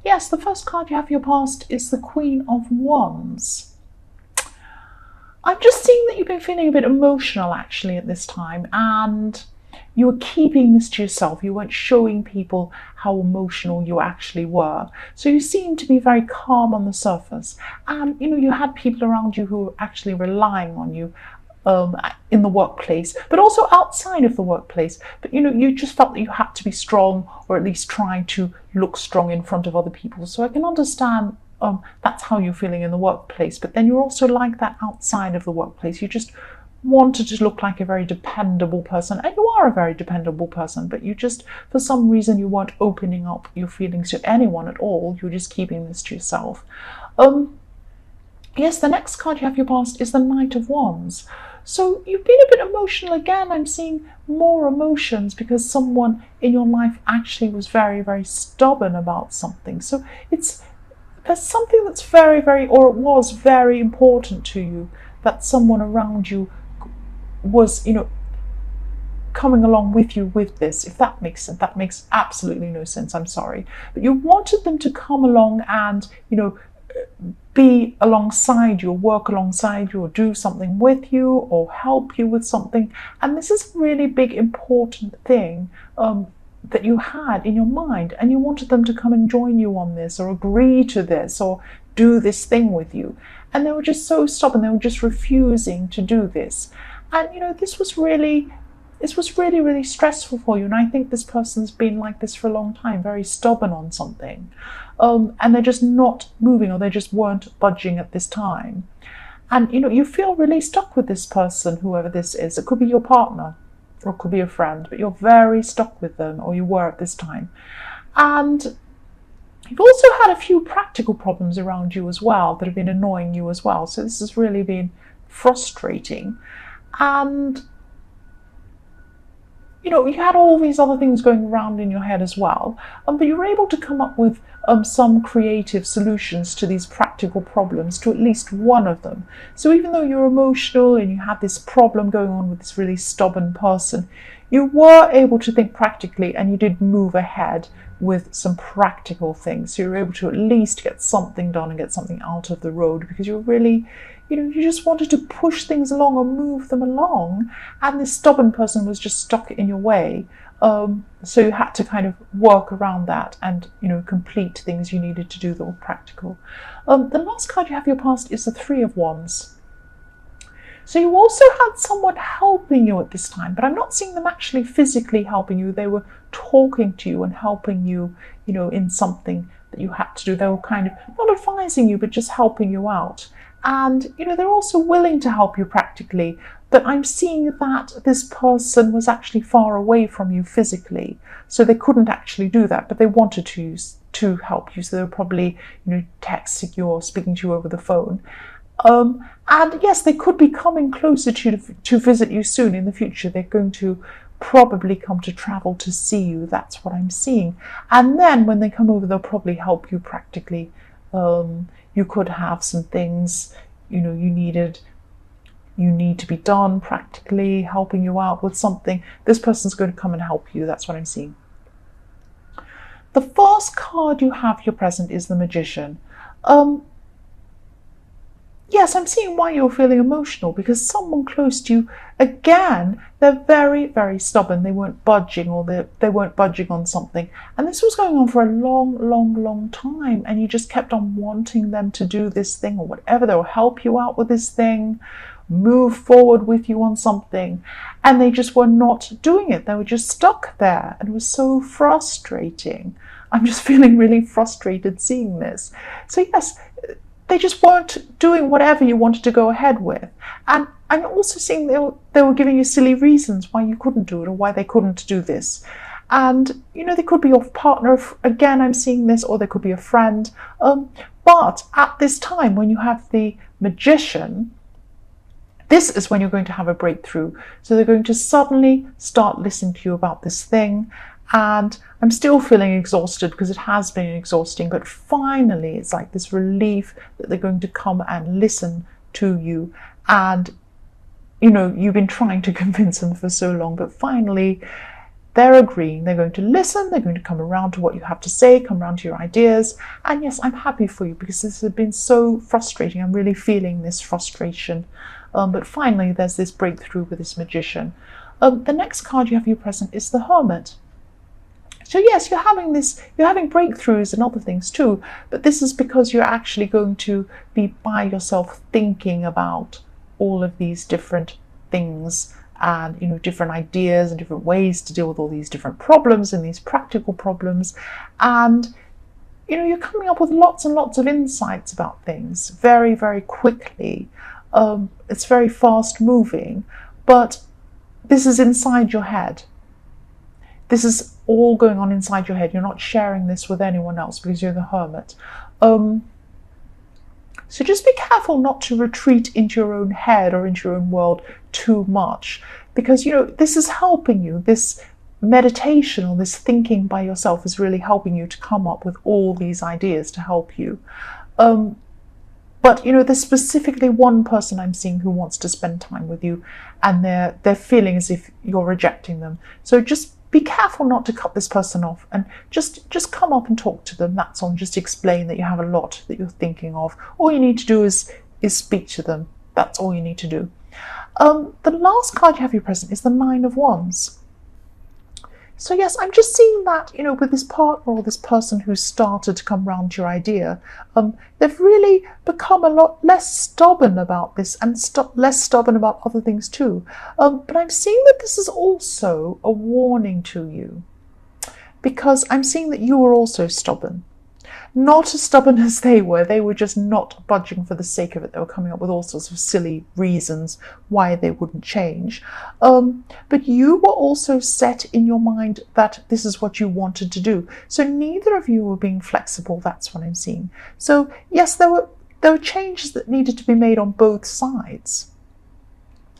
Yes, the first card you have for your past is the Queen of Wands. I'm just seeing that you've been feeling a bit emotional actually at this time, and you were keeping this to yourself. You weren't showing people how emotional you actually were. So you seem to be very calm on the surface. And, you had people around you who were actually relying on you in the workplace, but also outside of the workplace. But, you just felt that you had to be strong, or at least try to look strong in front of other people. So I can understand that's how you're feeling in the workplace. But then you're also like that outside of the workplace. You just wanted to look like a very dependable person, and you are a very dependable person, but you just, for some reason, you weren't opening up your feelings to anyone at all. You're just keeping this to yourself. Yes, the next card you have your past is the Knight of Wands. So you've been a bit emotional again. I'm seeing more emotions because someone in your life actually was very, very stubborn about something. So there's something that's very, very, or it was very important to you, that someone around you was, coming along with you with this, if that makes sense. That makes absolutely no sense, I'm sorry. But you wanted them to come along and, be alongside you, or work alongside you, or do something with you, or help you with something. And this is a really big, important thing that you had in your mind, and you wanted them to come and join you on this, or agree to this, or do this thing with you. And they were just so stubborn. They were just refusing to do this. And, this was really, really stressful for you. And I think this person's been like this for a long time, very stubborn on something. And they're just not moving, or they just weren't budging at this time. And, you feel really stuck with this person, whoever this is. It could be your partner, or it could be a friend, but you're very stuck with them, or you were at this time. And you've also had a few practical problems around you as well that have been annoying you as well. So this has really been frustrating. And, you had all these other things going around in your head as well. But you were able to come up with some creative solutions to these practical problems, to at least one of them. So even though you're emotional and you had this problem going on with this really stubborn person, you were able to think practically, and you did move ahead with some practical things. So you were able to at least get something done and get something out of the road, because you were really, you just wanted to push things along or move them along, and this stubborn person was just stuck in your way. So you had to kind of work around that and, complete things you needed to do that were practical. The last card you have your past is the Three of Wands. So you also had someone helping you at this time, but I'm not seeing them actually physically helping you. They were talking to you and helping you, in something that you had to do. They were kind of not advising you, but just helping you out. And, they're also willing to help you practically, but I'm seeing that this person was actually far away from you physically, so they couldn't actually do that, but they wanted to help you. So they were probably, texting you or speaking to you over the phone. And yes, they could be coming closer to visit you soon in the future. They're going to probably come to travel to see you. That's what I'm seeing. And then when they come over, they'll probably help you practically. You could have some things, you need to be done practically, helping you out with something. This person's going to come and help you. That's what I'm seeing. The first card you have your present is the Magician. Yes, I'm seeing why you're feeling emotional, because someone close to you, again, they're very, very stubborn. They weren't budging, or they weren't budging on something. And this was going on for a long, long, long time. And you just kept on wanting them to do this thing or whatever. They'll help you out with this thing, move forward with you on something. And they just were not doing it. They were just stuck there. And it was so frustrating. I'm just feeling really frustrated seeing this. So yes, they just weren't doing whatever you wanted to go ahead with. And I'm also seeing they were giving you silly reasons why you couldn't do it, or why they couldn't do this. And, they could be your partner, again, I'm seeing this, or they could be a friend. But at this time, when you have the Magician, this is when you're going to have a breakthrough. So they're going to suddenly start listening to you about this thing. And I'm still feeling exhausted because it has been exhausting, but finally it's like this relief that they're going to come and listen to you. And, you've been trying to convince them for so long, but finally they're agreeing, they're going to listen, they're going to come around to what you have to say, come around to your ideas. And yes, I'm happy for you because this has been so frustrating. I'm really feeling this frustration. But finally, there's this breakthrough with this magician. The next card you have you present is the Hermit. So yes, you're having breakthroughs and other things too, but this is because you're actually going to be by yourself thinking about all of these different things and different ideas and different ways to deal with all these different problems and these practical problems. And you're coming up with lots and lots of insights about things very, very quickly. It's very fast moving, but this is inside your head. This is all going on inside your head. You're not sharing this with anyone else because you're the Hermit. So just be careful not to retreat into your own head or into your own world too much, because this is helping you. This meditation or this thinking by yourself is really helping you to come up with all these ideas to help you. But there's specifically one person I'm seeing who wants to spend time with you, and they're feeling as if you're rejecting them. So just be careful not to cut this person off, and just come up and talk to them. That's all. Just explain that you have a lot that you're thinking of. All you need to do is speak to them. That's all you need to do. The last card you have you present is the Nine of Wands. So yes, I'm just seeing that, with this partner or this person who's started to come round to your idea, they've really become a lot less stubborn about this and less stubborn about other things too. But I'm seeing that this is also a warning to you, because I'm seeing that you are also stubborn. Not as stubborn as they were just not budging for the sake of it. They were coming up with all sorts of silly reasons why they wouldn't change. But you were also set in your mind that this is what you wanted to do. So neither of you were being flexible, that's what I'm seeing. So yes, there were changes that needed to be made on both sides.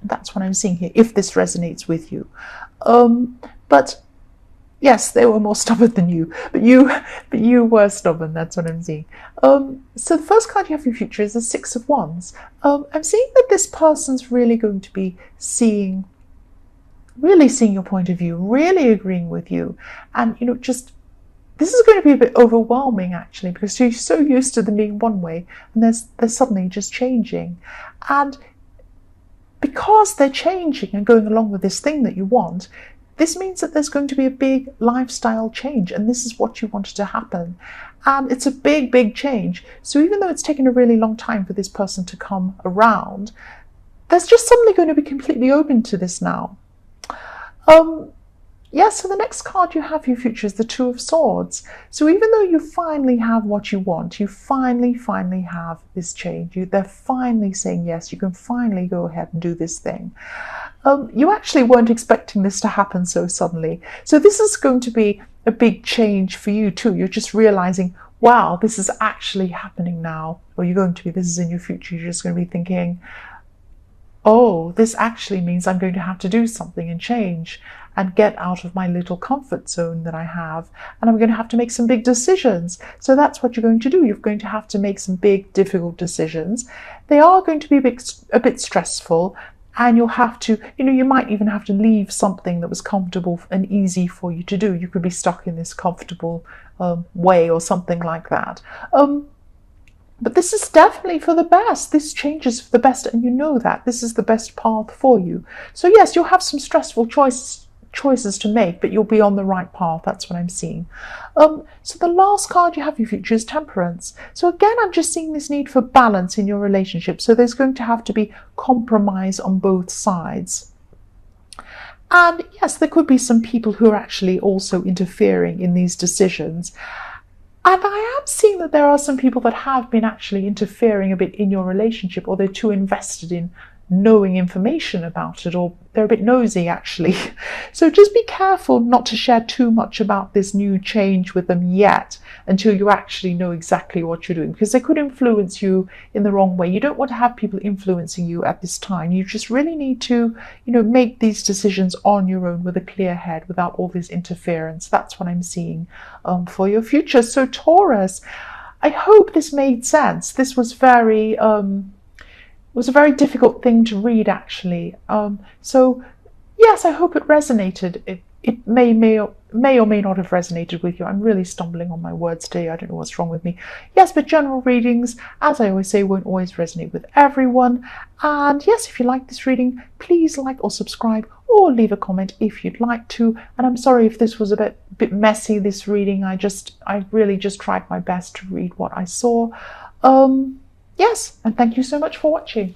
That's what I'm seeing here, if this resonates with you. But yes, they were more stubborn than you, but you were stubborn. That's what I'm seeing. So the first card you have for your future is the Six of Wands. I'm seeing that this person's really going to be really seeing your point of view, really agreeing with you, and just this is going to be a bit overwhelming actually, because you're so used to them being one way, and they're suddenly just changing, and because they're changing and going along with this thing that you want. This means that there's going to be a big lifestyle change, and this is what you wanted to happen. And it's a big, big change. So even though it's taken a really long time for this person to come around, there's just suddenly going to be completely open to this now. So the next card you have for your future is the Two of Swords. So even though you finally have what you want, you finally have this change, they're finally saying yes, you can finally go ahead and do this thing. You actually weren't expecting this to happen so suddenly. So this is going to be a big change for you too. You're just realizing, wow, this is actually happening now. Or this is in your future. You're just going to be thinking, oh, this actually means I'm going to have to do something and change and get out of my little comfort zone that I have. And I'm going to have to make some big decisions. So that's what you're going to do. You're going to have to make some big, difficult decisions. They are going to be a bit stressful. And you'll have to, you might even have to leave something that was comfortable and easy for you to do. You could be stuck in this comfortable way or something like that. But this is definitely for the best. This change is for the best, and you know that. This is the best path for you. So yes, you'll have some stressful choices to make, but you'll be on the right path. That's what I'm seeing. So the last card you have for your future is Temperance. So again, I'm just seeing this need for balance in your relationship. So there's going to have to be compromise on both sides. And yes, there could be some people who are actually also interfering in these decisions. And I am seeing that there are some people that have been actually interfering a bit in your relationship, or they're too invested in knowing information about it, or they're a bit nosy actually. So just be careful not to share too much about this new change with them yet, until you actually know exactly what you're doing, because they could influence you in the wrong way. You don't want to have people influencing you at this time. You just really need to, make these decisions on your own with a clear head, without all this interference. That's what I'm seeing for your future. So Taurus, I hope this made sense. This was was a very difficult thing to read actually. So yes, I hope it resonated it may or may not have resonated with you. I'm really stumbling on my words today. I don't know what's wrong with me. Yes, but general readings, as I always say, won't always resonate with everyone. And yes, if you like this reading, please like or subscribe or leave a comment if you'd like to. And I'm sorry if this was a bit messy, this reading. I really just tried my best to read what I saw. Yes, and thank you so much for watching.